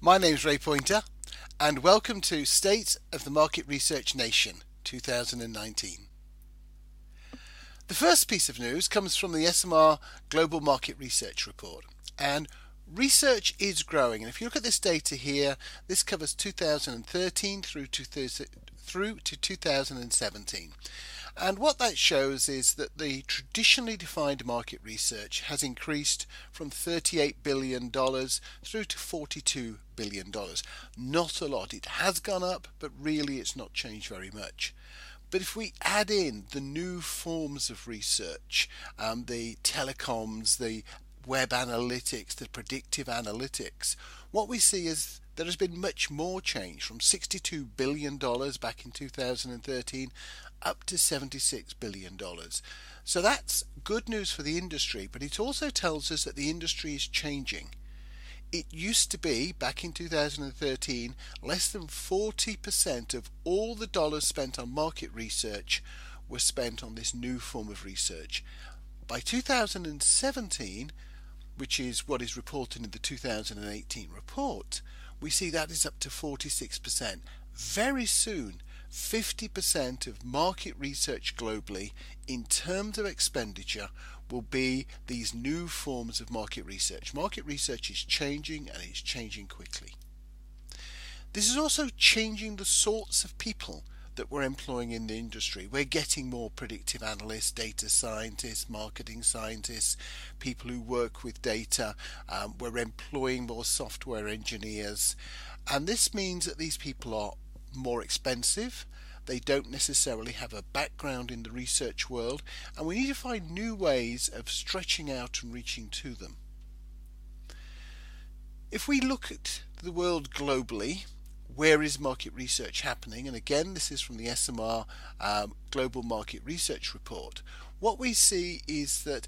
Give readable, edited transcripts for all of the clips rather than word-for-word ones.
My name's Ray Poynter, and welcome to State of the Market Research Nation 2019. The first piece of news comes from the SMR Global Market Research Report, and research is growing. And if you look at this data here, this covers 2013 through to 2017. And what that shows is that the traditionally defined market research has increased from $38 billion through to $42 billion. Not a lot. It has gone up, but really it's not changed very much. But if we add in the new forms of research, the telecoms, the web analytics, the predictive analytics, what we see is there has been much more change, from $62 billion back in 2013 up to $76 billion. So that's good news for the industry, but it also tells us that the industry is changing. It used to be, back in 2013, less than 40% of all the dollars spent on market research were spent on this new form of research. By 2017, which is what is reported in the 2018 report, we see that is up to 46%. Very soon, 50% of market research globally in terms of expenditure will be these new forms of market research. Market research is changing, and it's changing quickly. This is also changing the sorts of people that we're employing in the industry. We're getting more predictive analysts, data scientists, marketing scientists, people who work with data. We're employing more software engineers, and this means that these people are more expensive. They don't necessarily have a background in the research world, and we need to find new ways of stretching out and reaching to them. If we look at the world globally, where is market research happening? And again, this is from the SMR Global Market Research Report. What we see is that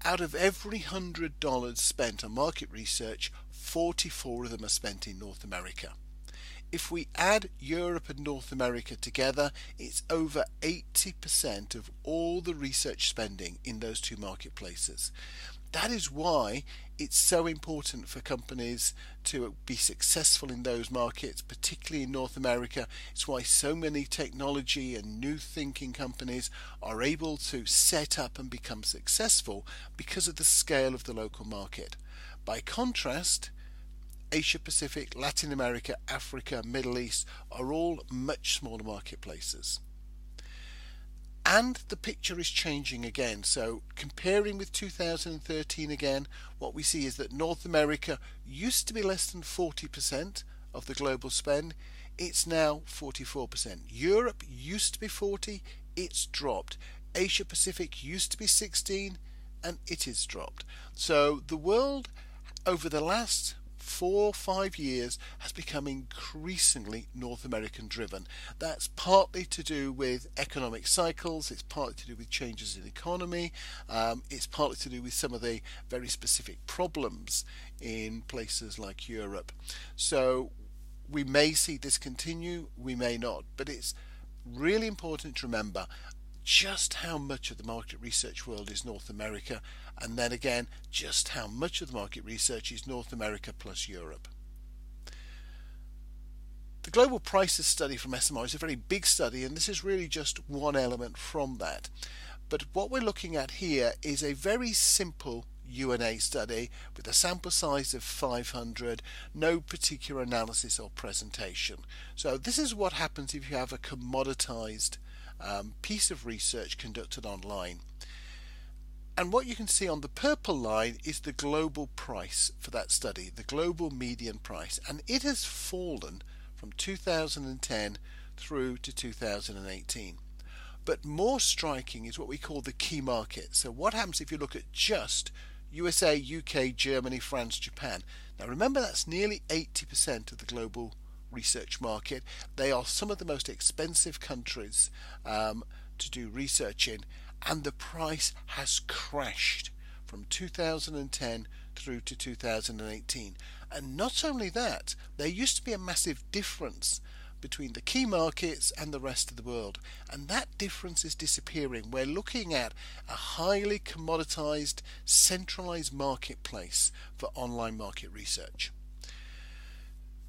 out of every $100 spent on market research, 44 of them are spent in North America. If we add Europe and North America together, it's over 80% of all the research spending in those two marketplaces. That is why it's so important for companies to be successful in those markets, particularly in North America. It's why so many technology and new thinking companies are able to set up and become successful because of the scale of the local market. By contrast, Asia Pacific, Latin America, Africa, Middle East are all much smaller marketplaces. And the picture is changing again. So comparing with 2013 again, what we see is that North America used to be less than 40% of the global spend. It's now 44%. Europe used to be 40%, it's dropped. Asia Pacific used to be 16%, and it is dropped. So the world over the last 4 or 5 years has become increasingly North American driven. That's partly to do with economic cycles, it's partly to do with changes in economy, it's partly to do with some of the very specific problems in places like Europe. So we may see this continue, we may not, but it's really important to remember just how much of the market research world is North America, and then again just how much of the market research is North America plus Europe. The Global Prices study from SMR is a very big study, and this is really just one element from that. But what we're looking at here is a very simple UNA study with a sample size of 500, no particular analysis or presentation. So this is what happens if you have a commoditized piece of research conducted online. And what you can see on the purple line is the global price for that study, the global median price, and it has fallen from 2010 through to 2018. But more striking is what we call the key markets. So what happens if you look at just USA, UK, Germany, France, Japan? Now remember, that's nearly 80% of the global research market. They are some of the most expensive countries to do research in, and the price has crashed from 2010 through to 2018. And not only that, there used to be a massive difference between the key markets and the rest of the world, and that difference is disappearing. We're looking at a highly commoditized, centralized marketplace for online market research.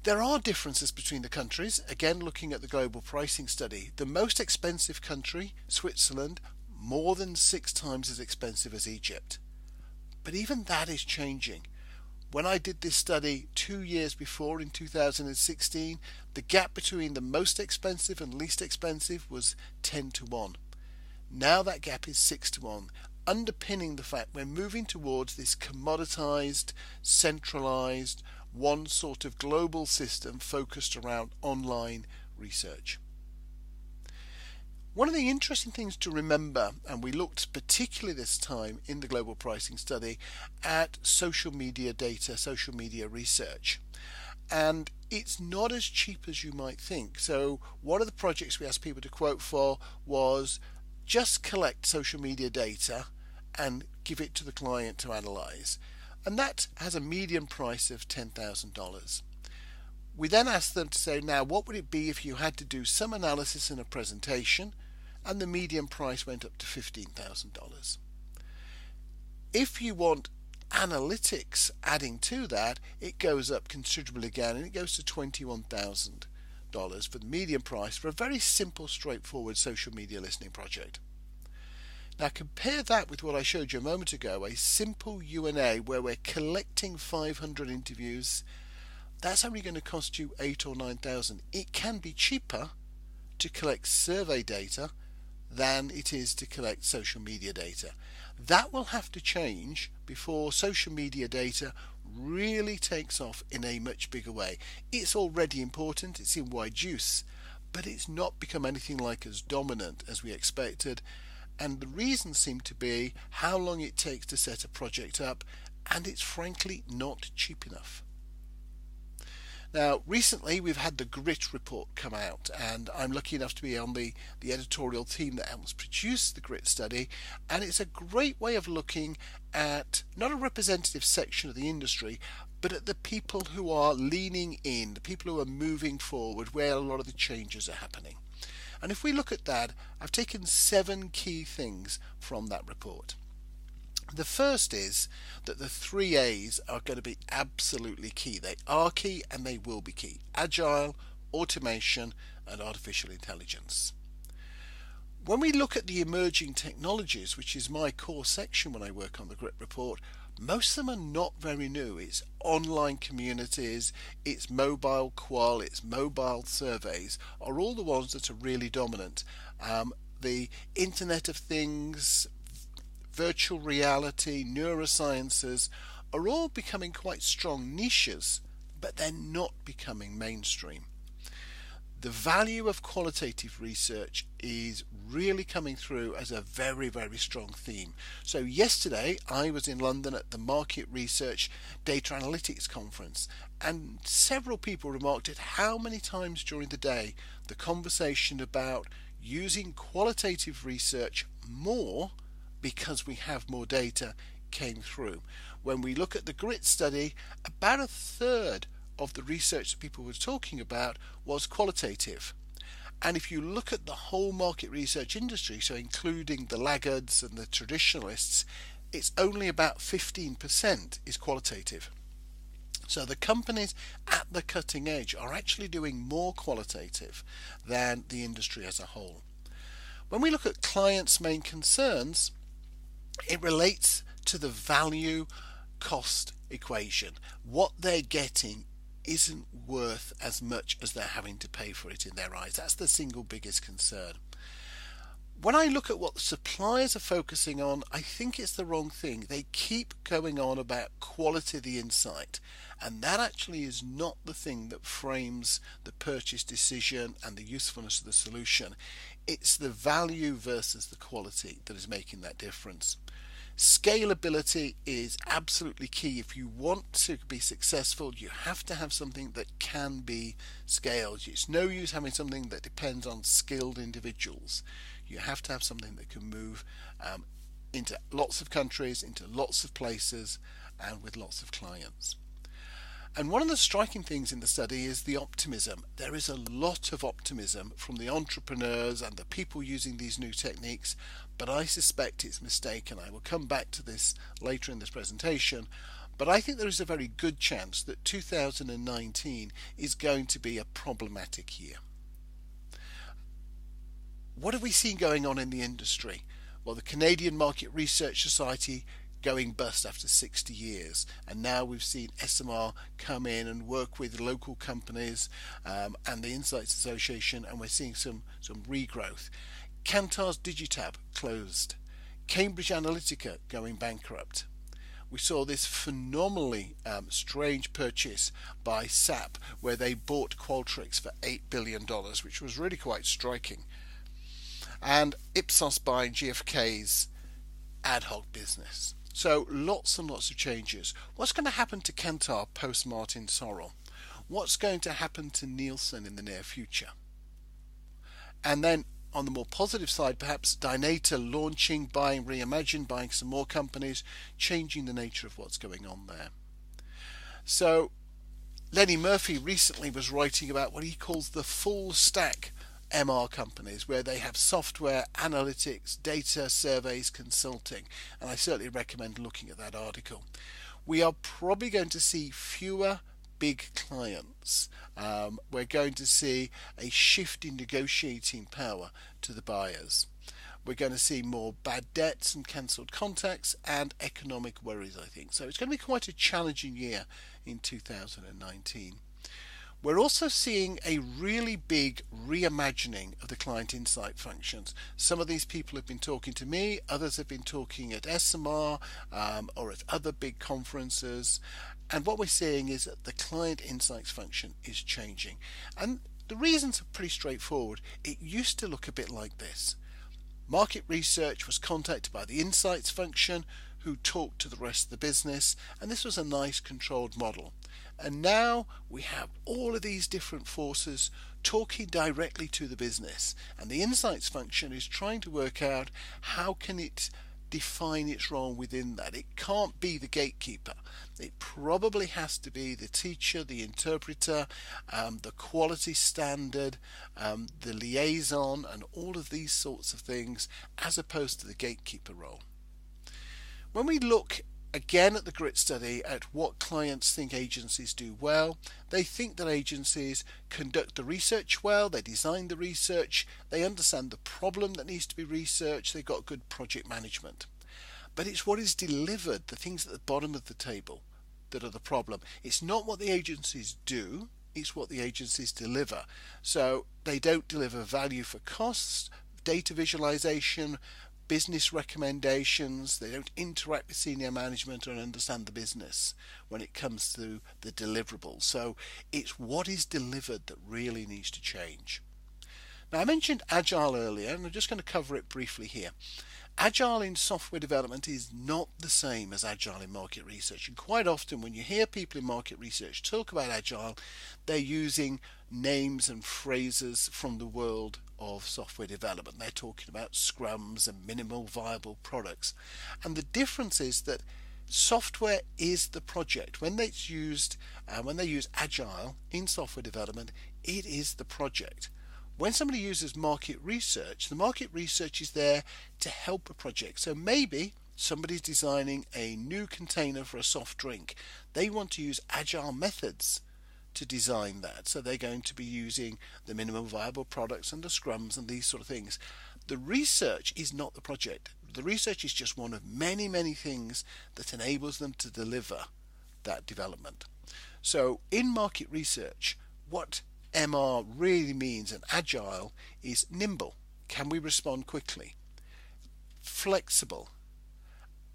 There are differences between the countries. Again, looking at the global pricing study, the most expensive country, Switzerland, more than 6 times as expensive as Egypt. But even that is changing. When I did this study 2 years before in 2016, the gap between the most expensive and least expensive was 10 to 1. Now that gap is 6 to 1, underpinning the fact we're moving towards this commoditized, centralized, one sort of global system focused around online research. One of the interesting things to remember, and we looked particularly this time in the global pricing study at social media data, social media research. And it's not as cheap as you might think. So one of the projects we asked people to quote for was just collect social media data and give it to the client to analyze. And that has a median price of $10,000. We then asked them to say, now what would it be if you had to do some analysis in a presentation, and the median price went up to $15,000. If you want analytics adding to that, it goes up considerably again, and it goes to $21,000 for the median price for a very simple, straightforward social media listening project. Now compare that with what I showed you a moment ago, a simple U&A where we're collecting 500 interviews. That's only going to cost you 8 or 9,000. It can be cheaper to collect survey data than it is to collect social media data. That will have to change before social media data really takes off in a much bigger way. It's already important, it's in wide use, but it's not become anything like as dominant as we expected. And the reasons seem to be how long it takes to set a project up, and it's frankly not cheap enough. Now, recently we've had the GRIT report come out, and I'm lucky enough to be on the editorial team that helps produce the GRIT study, and it's a great way of looking at not a representative section of the industry, but at the people who are leaning in, the people who are moving forward, where a lot of the changes are happening. And if we look at that, I've taken 7 key things from that report. The first is that the 3 A's are going to be absolutely key. They are key and they will be key. Agile, automation, and artificial intelligence. When we look at the emerging technologies, which is my core section when I work on the GRIT report, most of them are not very new. It's online communities, it's mobile qual, it's mobile surveys are all the ones that are really dominant. The Internet of Things, virtual reality, neurosciences are all becoming quite strong niches, but they're not becoming mainstream. The value of qualitative research is really coming through as a very, very strong theme. So yesterday I was in London at the Market Research Data Analytics Conference, and several people remarked at how many times during the day the conversation about using qualitative research more because we have more data came through. When we look at the GRIT study, about a third of the research that people were talking about was qualitative. And if you look at the whole market research industry, so including the laggards and the traditionalists, it's only about 15% is qualitative. So the companies at the cutting edge are actually doing more qualitative than the industry as a whole. When we look at clients' main concerns, it relates to the value cost equation. What they're getting isn't worth as much as they're having to pay for it in their eyes. That's the single biggest concern. When I look at what the suppliers are focusing on, I think it's the wrong thing. They keep going on about quality of the insight, and that actually is not the thing that frames the purchase decision and the usefulness of the solution. It's the value versus the quality that is making that difference. Scalability is absolutely key. If you want to be successful, you have to have something that can be scaled. It's no use having something that depends on skilled individuals. You have to have something that can move into lots of countries, into lots of places, and with lots of clients. And one of the striking things in the study is the optimism. There is a lot of optimism from the entrepreneurs and the people using these new techniques, but I suspect it's mistaken. I will come back to this later in this presentation, But I think there is a very good chance that 2019 is going to be a problematic year. What have we seen going on in the industry? Well, the Canadian Market Research Society going bust after 60 years, and now we've seen SMR come in and work with local companies and the Insights Association, and we're seeing some regrowth. Kantar's Digitab closed. Cambridge Analytica going bankrupt. We saw this phenomenally strange purchase by SAP where they bought Qualtrics for $8 billion, which was really quite striking. And Ipsos buying GfK's ad hoc business. So lots and lots of changes. What's going to happen to Kantar post Martin Sorrell? What's going to happen to Nielsen in the near future? And then on the more positive side, perhaps Dynata launching, buying Reimagine, buying some more companies, changing the nature of what's going on there. So Lenny Murphy recently was writing about what he calls the full stack MR companies, where they have software, analytics, data, surveys, consulting, and I certainly recommend looking at that article. We are probably going to see fewer big clients. We're going to see a shift in negotiating power to the buyers. We're going to see more bad debts and cancelled contacts and economic worries, I think. So it's going to be quite a challenging year in 2019. We're also seeing a really big reimagining of the client insight functions. Some of these people have been talking to me, others have been talking at SMR or at other big conferences. And what we're seeing is that the client insights function is changing. And the reasons are pretty straightforward. It used to look a bit like this. Market research was contacted by the insights function who talked to the rest of the business, and this was a nice controlled model. And now we have all of these different forces talking directly to the business, and the insights function is trying to work out how can it define its role within that. It can't be the gatekeeper. It probably has to be the teacher, the interpreter, the quality standard, the liaison, and all of these sorts of things, as opposed to the gatekeeper role. When we look again at the GRIT study at what clients think agencies do well, they think that agencies conduct the research well, they design the research, they understand the problem that needs to be researched, they've got good project management. But it's what is delivered, the things at the bottom of the table, that are the problem. It's not what the agencies do, it's what the agencies deliver. So they don't deliver value for costs, data visualization, business recommendations. They don't interact with senior management and understand the business when it comes to the deliverables. So it's what is delivered that really needs to change. Now, I mentioned Agile earlier, and I'm just going to cover it briefly here. Agile in software development is not the same as Agile in market research, and quite often when you hear people in market research talk about Agile, they're using names and phrases from the world of software development. They're talking about scrums and minimal viable products, and the difference is that software is the project. When they use Agile in software development, it is the project. When somebody uses market research, the market research is there to help a project. So maybe somebody's designing a new container for a soft drink. They want to use Agile methods to design that. So they're going to be using the minimum viable products and the scrums and these sort of things. The research is not the project. The research is just one of many, many things that enables them to deliver that development. So in market research, what MR really means, and Agile is nimble. Can we respond quickly? Flexible.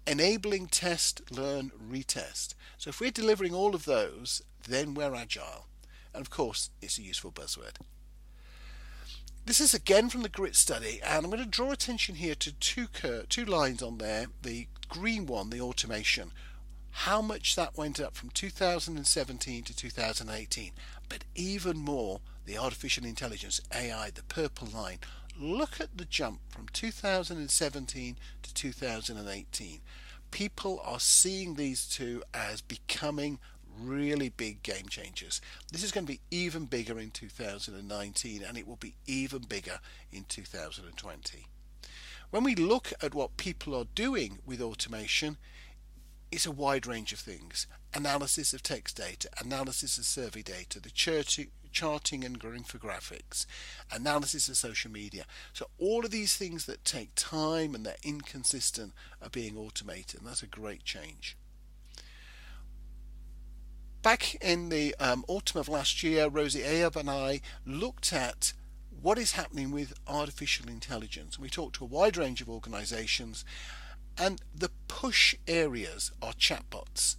Enabling test, learn, retest. So if we're delivering all of those, then we're Agile. And of course, it's a useful buzzword. This is again from the GRIT study, and I'm going to draw attention here to two lines on there. The green one, the automation. How much that went up from 2017 to 2018, but even more the artificial intelligence, AI, the purple line. Look at the jump from 2017 to 2018. People are seeing these two as becoming really big game changers. This is going to be even bigger in 2019, and it will be even bigger in 2020. When we look at what people are doing with automation, It's a wide range of things. Analysis of text data, analysis of survey data, the charting and infographics, analysis of social media. So all of these things that take time and they're inconsistent are being automated, and that's a great change. Back in the autumn of last year, Rosie Ayub and I looked at what is happening with artificial intelligence. We talked to a wide range of organizations, and the push areas are chatbots.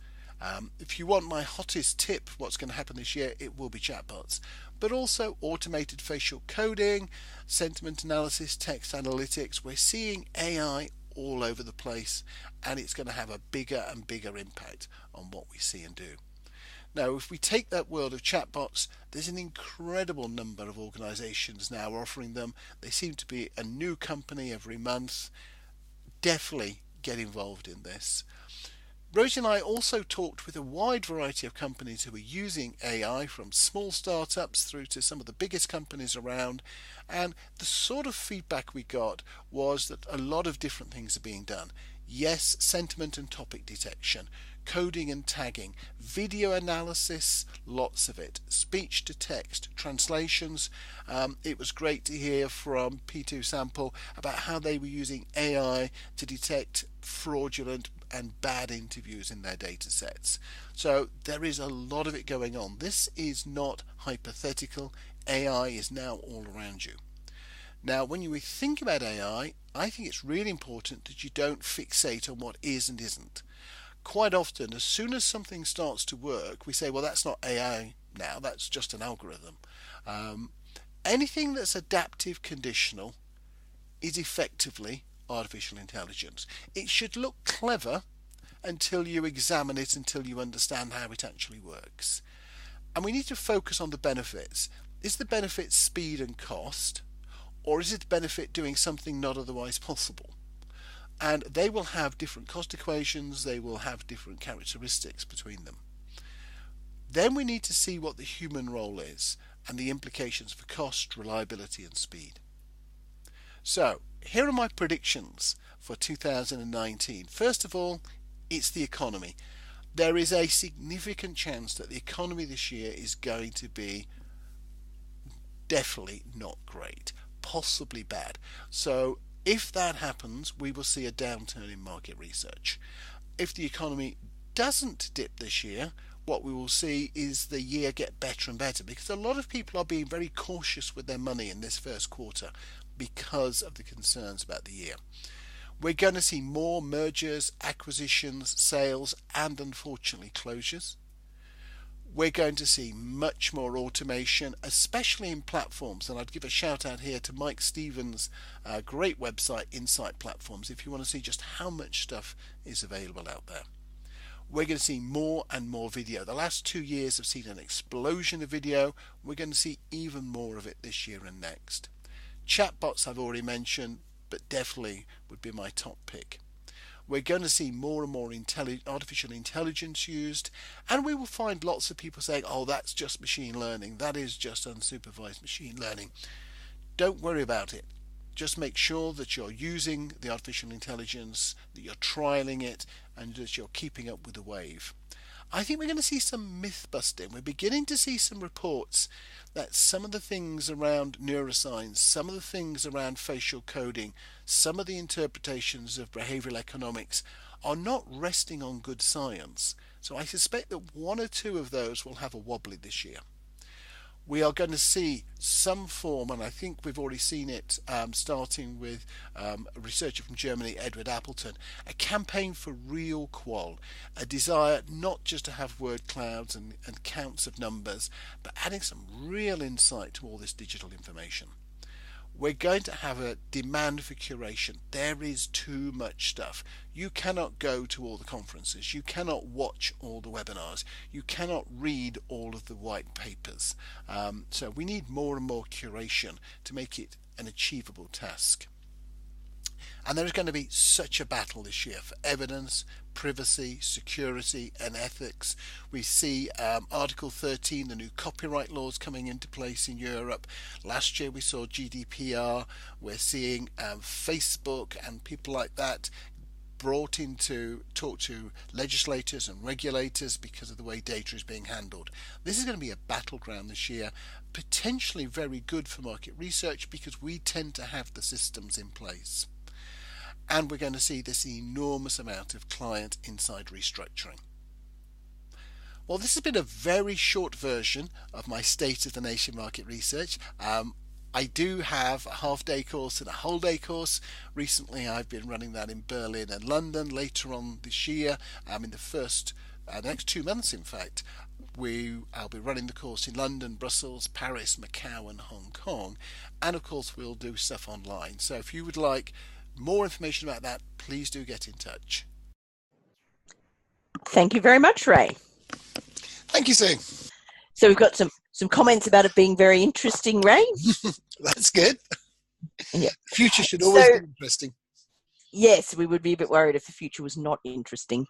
If you want my hottest tip, what's going to happen this year, it will be chatbots. But also automated facial coding, sentiment analysis, text analytics. We're seeing AI all over the place, and it's going to have a bigger and bigger impact on what we see and do. Now, if we take that world of chatbots, there's an incredible number of organizations now offering them. They seem to be a new company every month. Definitely get involved in this. Rosie and I also talked with a wide variety of companies who are using AI, from small startups through to some of the biggest companies around, and the sort of feedback we got was that a lot of different things are being done. Yes, sentiment and topic detection, coding and tagging, video analysis, lots of it, speech to text, translations. It was great to hear from P2 Sample about how they were using AI to detect fraudulent and bad interviews in their data sets. So there is a lot of it going on. This is not hypothetical. AI is now all around you. Now, when you think about AI, I think it's really important that you don't fixate on what is and isn't. Quite often, as soon as something starts to work, we say, well, that's not AI now, that's just an algorithm. Anything that's adaptive conditional is effectively artificial intelligence. It should look clever until you examine it, until you understand how it actually works. And we need to focus on the benefits. Is the benefit speed and cost, or is it the benefit doing something not otherwise possible? And they will have different cost equations, they will have different characteristics between them. Then we need to see what the human role is and the implications for cost, reliability and speed. So here are my predictions for 2019. First of all, it's the economy. There is a significant chance that the economy this year is going to be definitely not great, possibly bad. So if that happens, we will see a downturn in market research. If the economy doesn't dip this year, what we will see is the year get better and better, because a lot of people are being very cautious with their money in this first quarter because of the concerns about the year. We're going to see more mergers, acquisitions, sales, and unfortunately closures. We're going to see much more automation, especially in platforms. And I'd give a shout out here to Mike Stevens' great website, Insight Platforms, if you want to see just how much stuff is available out there. We're going to see more and more video. The last 2 years have seen an explosion of video. We're going to see even more of it this year and next. Chatbots I've already mentioned, but definitely would be my top pick. We're going to see more and more artificial intelligence used, and we will find lots of people saying, oh, that's just machine learning, that is just unsupervised machine learning. Don't worry about it. Just make sure that you're using the artificial intelligence, that you're trialing it, and that you're keeping up with the wave. I think we're going to see some myth busting. We're beginning to see some reports that some of the things around neuroscience, some of the things around facial coding, some of the interpretations of behavioral economics are not resting on good science. So I suspect that 1 or 2 of those will have a wobbly this year. We are going to see some form, and I think we've already seen it starting with a researcher from Germany, Edward Appleton, a campaign for real qual, a desire not just to have word clouds and counts of numbers, but adding some real insight to all this digital information. We're going to have a demand for curation. There is too much stuff. You cannot go to all the conferences. You cannot watch all the webinars. You cannot read all of the white papers. So we need more and more curation to make it an achievable task. And there is going to be such a battle this year for evidence, privacy, security and ethics. We see Article 13, the new copyright laws coming into place in Europe. Last year we saw GDPR. We're seeing Facebook and people like that brought in to talk to legislators and regulators because of the way data is being handled. This is going to be a battleground this year, potentially very good for market research because we tend to have the systems in place. And we're going to see this enormous amount of client inside restructuring. Well, this has been a very short version of my State of the Nation market research. I do have a half-day course and a whole-day course. Recently, I've been running that in Berlin and London. Later on this year, in the next 2 months, in fact, I'll be running the course in London, Brussels, Paris, Macau, and Hong Kong. And of course, we'll do stuff online. So if you would like more information about that, please do get in touch. Thank you very much, Ray. Thank you, Sue. So we've got some comments about it being very interesting, Ray. That's good. Yeah. The future should always be interesting. Yes, we would be a bit worried if the future was not interesting.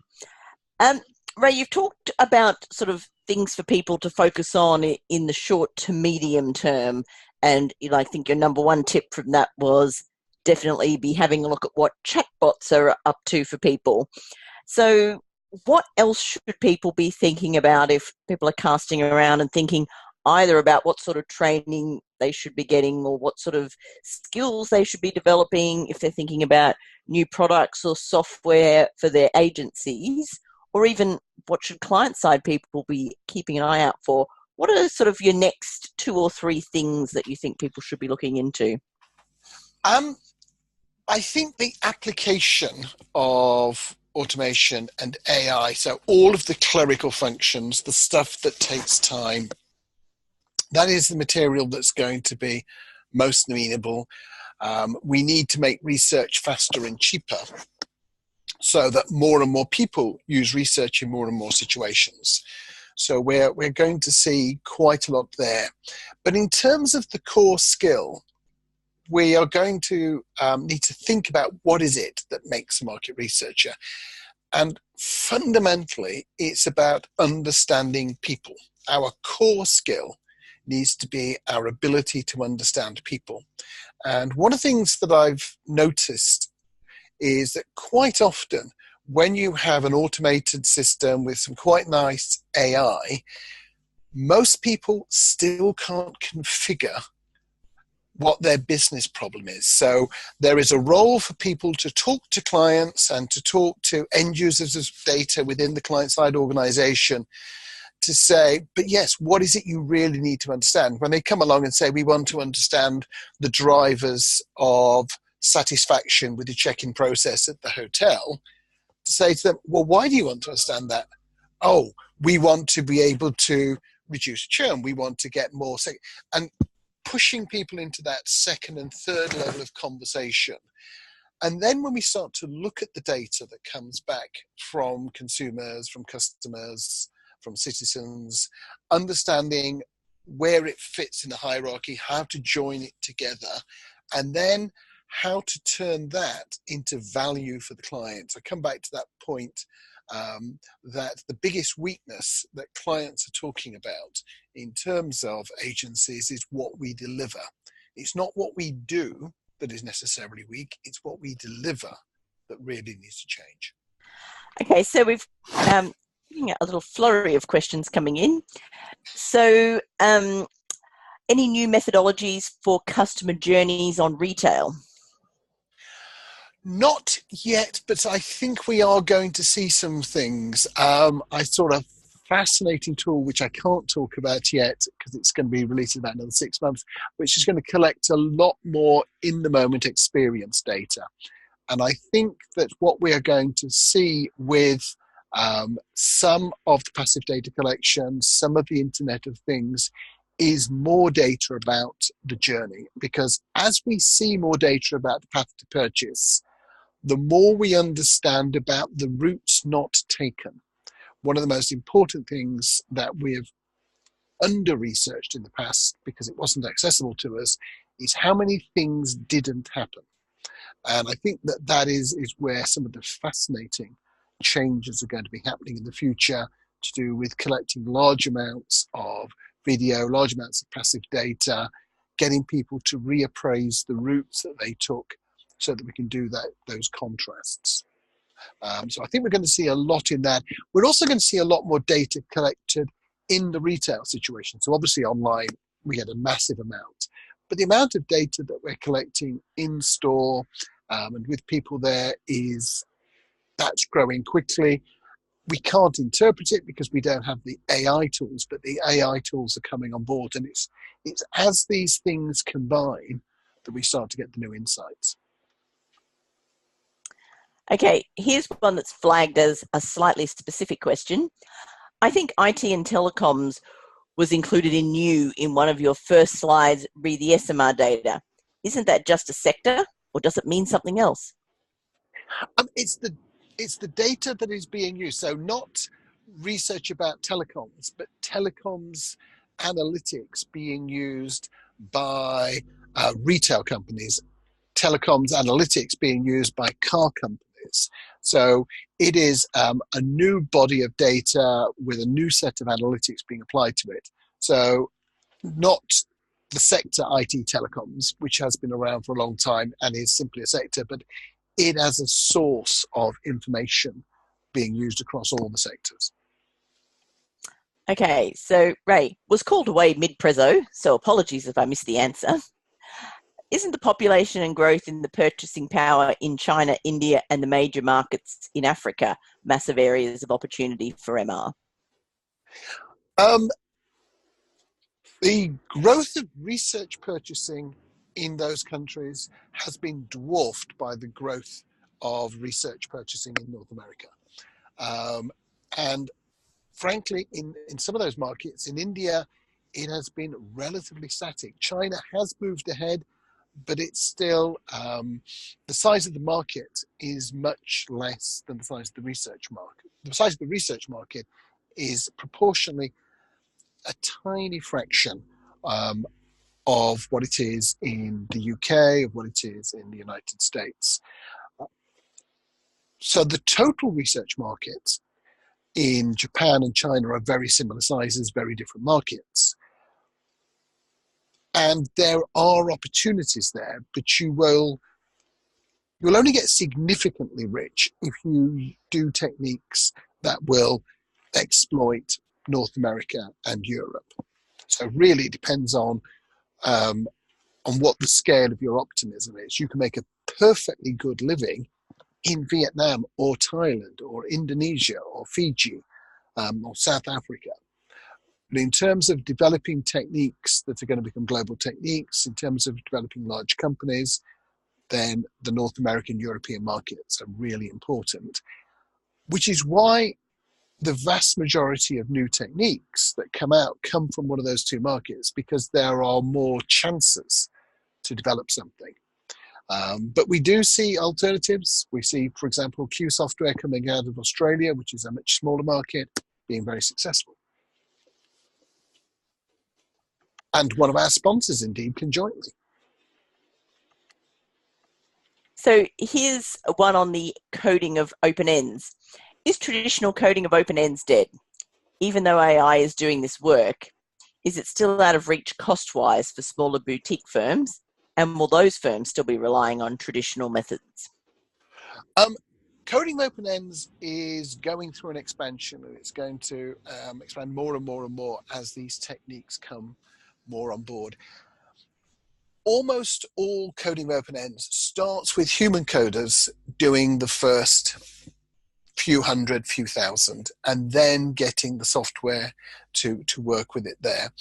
Ray, you've talked about sort of things for people to focus on in the short to medium term. And I think your number one tip from that was definitely be having a look at what chatbots are up to for people. So what else should people be thinking about if people are casting around and thinking either about what sort of training they should be getting or what sort of skills they should be developing if they're thinking about new products or software for their agencies, or even what should client-side people be keeping an eye out for? What are sort of your next 2 or 3 things that you think people should be looking into? I think the application of automation and AI, so all of the clerical functions, the stuff that takes time, that is the material that's going to be most amenable. We need to make research faster and cheaper so that more and more people use research in more and more situations. So we're going to see quite a lot there. But in terms of the core skill, we are going to need to think about what is it that makes a market researcher. And fundamentally, it's about understanding people. Our core skill needs to be our ability to understand people. And one of the things that I've noticed is that quite often when you have an automated system with some quite nice AI, most people still can't configure what their business problem is. So there is a role for people to talk to clients and to talk to end users of data within the client-side organization to say, but yes, what is it you really need to understand? When they come along and say, we want to understand the drivers of satisfaction with the check-in process at the hotel, to say to them, well, why do you want to understand that? Oh, we want to be able to reduce churn. We want to get more. And pushing people into that second and third level of conversation. And then when we start to look at the data that comes back from consumers, from customers, from citizens, understanding where it fits in the hierarchy, how to join it together, and then how to turn that into value for the client. I come back to that point that the biggest weakness that clients are talking about in terms of agencies is what we deliver. It's not what we do that is necessarily weak, it's what we deliver that really needs to change. Okay, so we've a little flurry of questions coming in. So any new methodologies for customer journeys on retail? Not yet, but I think we are going to see some things. I saw a fascinating tool, which I can't talk about yet because it's going to be released in about another 6 months, which is going to collect a lot more in-the-moment experience data. And I think that what we are going to see with some of the passive data collection, some of the Internet of Things, is more data about the journey. Because as we see more data about the path to purchase, the more we understand about the routes not taken. One of the most important things that we have under-researched in the past, because it wasn't accessible to us, is how many things didn't happen. And I think that that is where some of the fascinating changes are going to be happening in the future, to do with collecting large amounts of video, large amounts of passive data, getting people to reappraise the routes that they took so that we can do those contrasts. So I think we're going to see a lot in that. We're also going to see a lot more data collected in the retail situation. So obviously online, we had a massive amount. But the amount of data that we're collecting in store and with people there that's growing quickly. We can't interpret it because we don't have the AI tools, but the AI tools are coming on board. And it's as these things combine that we start to get the new insights. Okay, here's one that's flagged as a slightly specific question. I think IT and telecoms was included in new in one of your first slides, re the SMR data. Isn't that just a sector, or does it mean something else? It's the data that is being used. So not research about telecoms, but telecoms analytics being used by retail companies, telecoms analytics being used by car companies. So it is a new body of data with a new set of analytics being applied to it. So not the sector IT telecoms, which has been around for a long time and is simply a sector, but it as a source of information being used across all the sectors. Okay, so Ray was called away mid-prezzo, so apologies if I missed the answer. Isn't the population and growth in the purchasing power in China, India, and the major markets in Africa massive areas of opportunity for MR? The growth of research purchasing in those countries has been dwarfed by the growth of research purchasing in North America. And frankly, in some of those markets, in India, it has been relatively static. China has moved ahead, but it's still, the size of the market is much less than the size of the research market. The size of the research market is proportionally a tiny fraction of what it is in the UK, of what it is in the United States. So the total research markets in Japan and China are very similar sizes, very different markets. And there are opportunities there, but you'll only get significantly rich if you do techniques that will exploit North America and Europe. So really it depends on what the scale of your optimism is. You can make a perfectly good living in Vietnam or Thailand or Indonesia or Fiji or South Africa. But in terms of developing techniques that are going to become global techniques, in terms of developing large companies, then the North American, European markets are really important, which is why the vast majority of new techniques that come out come from one of those two markets, because there are more chances to develop something. But we do see alternatives. We see, for example, Q Software coming out of Australia, which is a much smaller market, being very successful. And one of our sponsors, indeed, conjointly. So here's one on the coding of open ends. Is traditional coding of open ends dead? Even though AI is doing this work, is it still out of reach cost-wise for smaller boutique firms? And will those firms still be relying on traditional methods? Coding open ends is going through an expansion, and it's going to expand more and more and more as these techniques come more on board. Almost all coding open ends starts with human coders doing the first few hundred, few thousand, and then getting the software to work with it there.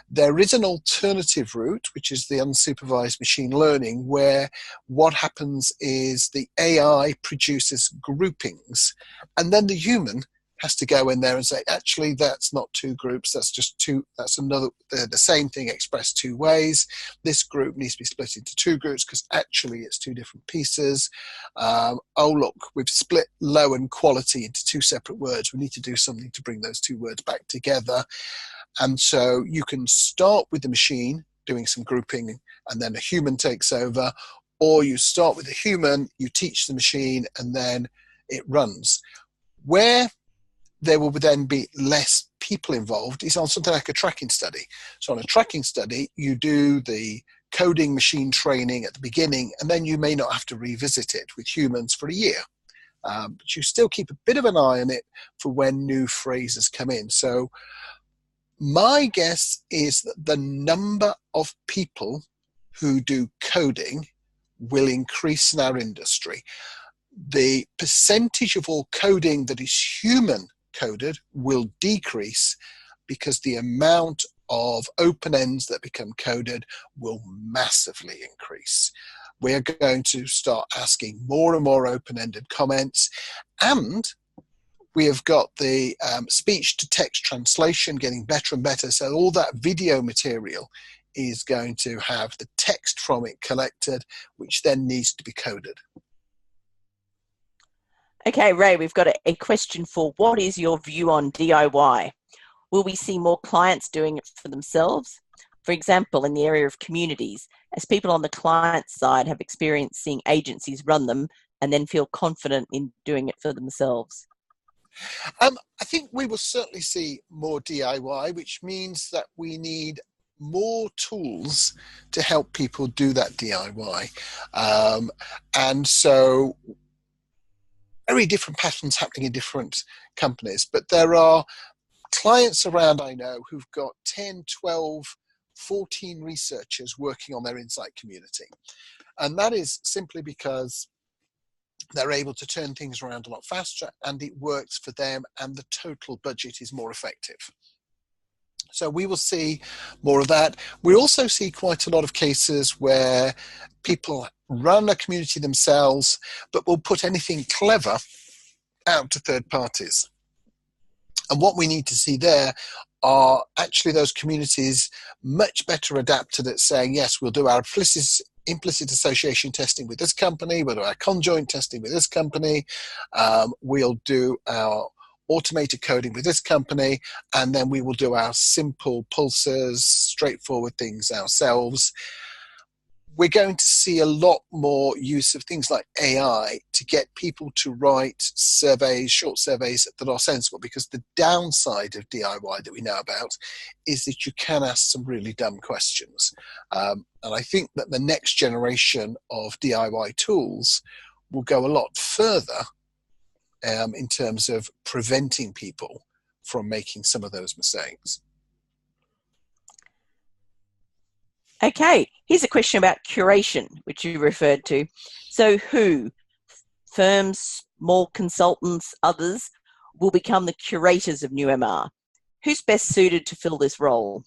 There is an alternative route, which is the unsupervised machine learning, where what happens is the AI produces groupings, and then the human has to go in there and say, actually, that's not two groups, that's just two, that's another, the same thing expressed two ways. This group needs to be split into two groups because actually it's two different pieces. Oh, look, we've split low and quality into two separate words. We need to do something to bring those two words back together. And so you can start with the machine doing some grouping and then a human takes over, or you start with a human, you teach the machine, and then it runs. Where there will then be less people involved is on something like a tracking study. So on a tracking study, you do the coding machine training at the beginning, and then you may not have to revisit it with humans for a year. but you still keep a bit of an eye on it for when new phrases come in. So my guess is that the number of people who do coding will increase in our industry. The percentage of all coding that is human coded will decrease because the amount of open ends that become coded will massively increase. We're going to start asking more and more open-ended comments, and we have got the speech to text translation getting better and better. So all that video material is going to have the text from it collected, which then needs to be coded. Okay, Ray, we've got a question for what is your view on DIY? Will we see more clients doing it for themselves? For example, in the area of communities, as people on the client side have experienced seeing agencies run them and then feel confident in doing it for themselves. I think we will certainly see more DIY, which means that we need more tools to help people do that DIY. And so very different patterns happening in different companies, but there are clients around I know who've got 10, 12, 14 researchers working on their insight community. And that is simply because they're able to turn things around a lot faster and it works for them and the total budget is more effective. So we will see more of that. We also see quite a lot of cases where people run a community themselves, but will put anything clever out to third parties. And what we need to see there are actually those communities much better adapted at saying, yes, we'll do our implicit association testing with this company, we'll do our conjoint testing with this company, we'll do our automated coding with this company, and then we will do our simple pulsers, straightforward things ourselves. We're going to see a lot more use of things like AI to get people to write surveys, short surveys that are sensible, because the downside of DIY that we know about is that you can ask some really dumb questions. And I think that the next generation of DIY tools will go a lot further in terms of preventing people from making some of those mistakes. Okay, here's a question about curation, which you referred to. So who, firms, small consultants, others, will become the curators of NewMR? Who's best suited to fill this role?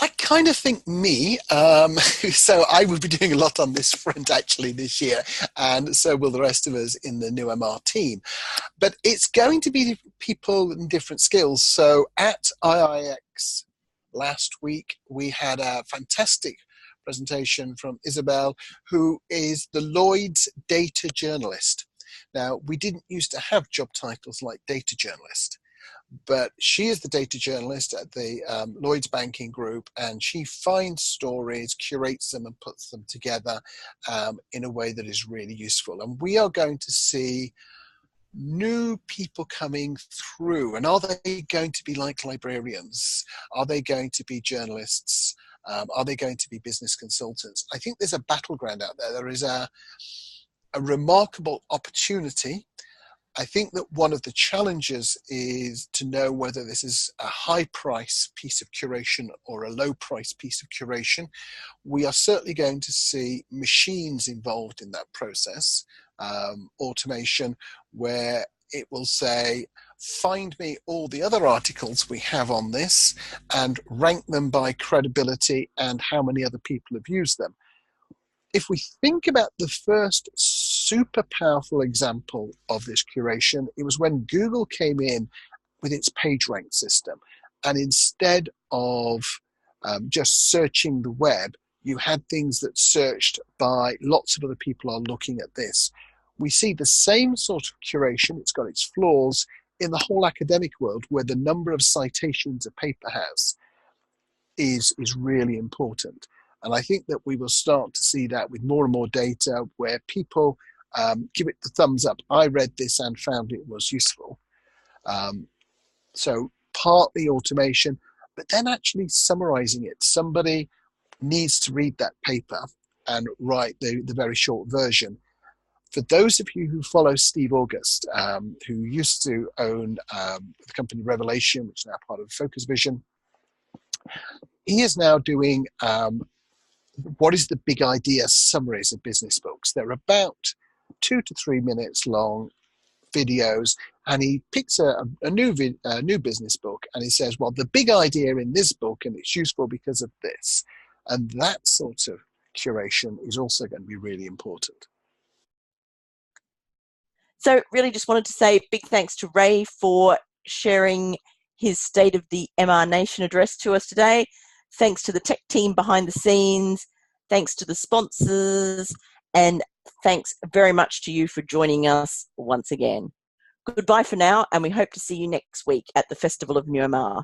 I kind of think me, so I will be doing a lot on this front actually this year, and so will the rest of us in the NewMR team. But it's going to be people in different skills. So at IIX last week, we had a fantastic presentation from Isabel, who is the Lloyd's data journalist. Now, we didn't used to have job titles like data journalist, but she is the data journalist at the Lloyd's Banking Group, and she finds stories, curates them, and puts them together in a way that is really useful. And we are going to see new people coming through. And are they going to be like librarians? Are they going to be journalists? Are they going to be business consultants? I think there's a battleground out there. There is a remarkable opportunity. I think that one of the challenges is to know whether this is a high price piece of curation or a low price piece of curation. We are certainly going to see machines involved in that process, automation, where it will say, find me all the other articles we have on this and rank them by credibility and how many other people have used them. If we think about the first super powerful example of this curation, it was when Google came in with its PageRank system. And instead of just searching the web, you had things that searched by lots of other people are looking at this. We see the same sort of curation, it's got its flaws, in the whole academic world, where the number of citations a paper has is really important. And I think that we will start to see that with more and more data where people give it the thumbs up. I read this and found it was useful. So partly automation, but then actually summarizing it. Somebody needs to read that paper and write the very short version. For those of you who follow Steve August, who used to own the company Revelation, which is now part of Focus Vision, he is now doing what is the big idea summaries of business books. They're about 2 to 3 minutes long videos, and he picks a new business book, and he says, well, the big idea in this book, and it's useful because of this. And that sort of curation is also going to be really important. So really just wanted to say big thanks to Ray for sharing his State of the MR Nation address to us today. Thanks to the tech team behind the scenes. Thanks to the sponsors. And thanks very much to you for joining us once again. Goodbye for now, and we hope to see you next week at the Festival of NewMR.